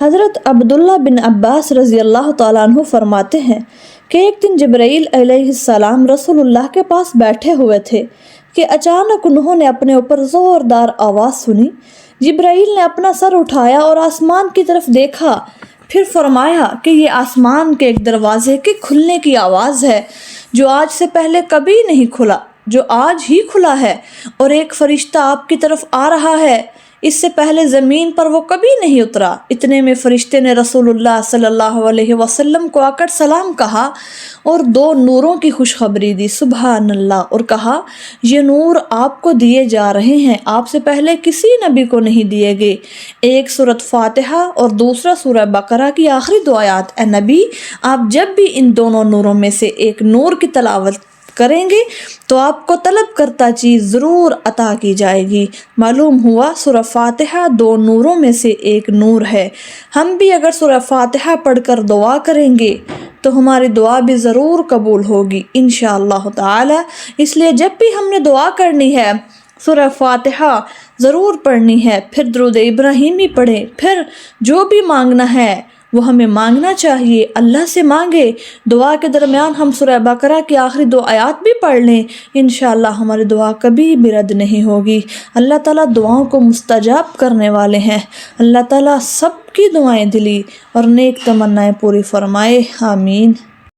حضرت عبداللہ بن عباس رضی اللہ تعالیٰ عنہ فرماتے ہیں کہ ایک دن جبرائیل علیہ السلام رسول اللہ کے پاس بیٹھے ہوئے تھے کہ اچانک انہوں نے اپنے اوپر زوردار آواز سنی۔ جبرائیل نے اپنا سر اٹھایا اور آسمان کی طرف دیکھا، پھر فرمایا کہ یہ آسمان کے ایک دروازے کے کھلنے کی آواز ہے جو آج سے پہلے کبھی نہیں کھلا، جو آج ہی کھلا ہے، اور ایک فرشتہ آپ کی طرف آ رہا ہے، اس سے پہلے زمین پر وہ کبھی نہیں اترا۔ اتنے میں فرشتے نے رسول اللہ صلی اللہ علیہ وسلم کو آ کر سلام کہا اور 2 نوروں کی خوشخبری دی، سبحان اللہ، اور کہا یہ نور آپ کو دیے جا رہے ہیں، آپ سے پہلے کسی نبی کو نہیں دیے گئے۔ ایک سورۃ فاتحہ اور دوسرا سورہ بقرہ کی آخری 2 آیات۔ اے نبی، آپ جب بھی ان دونوں نوروں میں سے ایک نور کی تلاوت کریں گے تو آپ کو طلب کرتا چیز ضرور عطا کی جائے گی۔ معلوم ہوا سورہ فاتحہ 2 نوروں میں سے ایک نور ہے۔ ہم بھی اگر سورہ فاتحہ پڑھ کر دعا کریں گے تو ہماری دعا بھی ضرور قبول ہوگی انشاءاللہ تعالی۔ اس لیے جب بھی ہم نے دعا کرنی ہے سورہ فاتحہ ضرور پڑھنی ہے، پھر درود ابراہیمی پڑھیں، پھر جو بھی مانگنا ہے وہ ہمیں مانگنا چاہیے، اللہ سے مانگے۔ دعا کے درمیان ہم سورہ بقرہ کی آخری 2 آیات بھی پڑھ لیں، انشاءاللہ ہماری دعا کبھی بھی رد نہیں ہوگی۔ اللہ تعالیٰ دعاؤں کو مستجاب کرنے والے ہیں۔ اللہ تعالیٰ سب کی دعائیں دلی اور نیک تمنائیں پوری فرمائے، آمین۔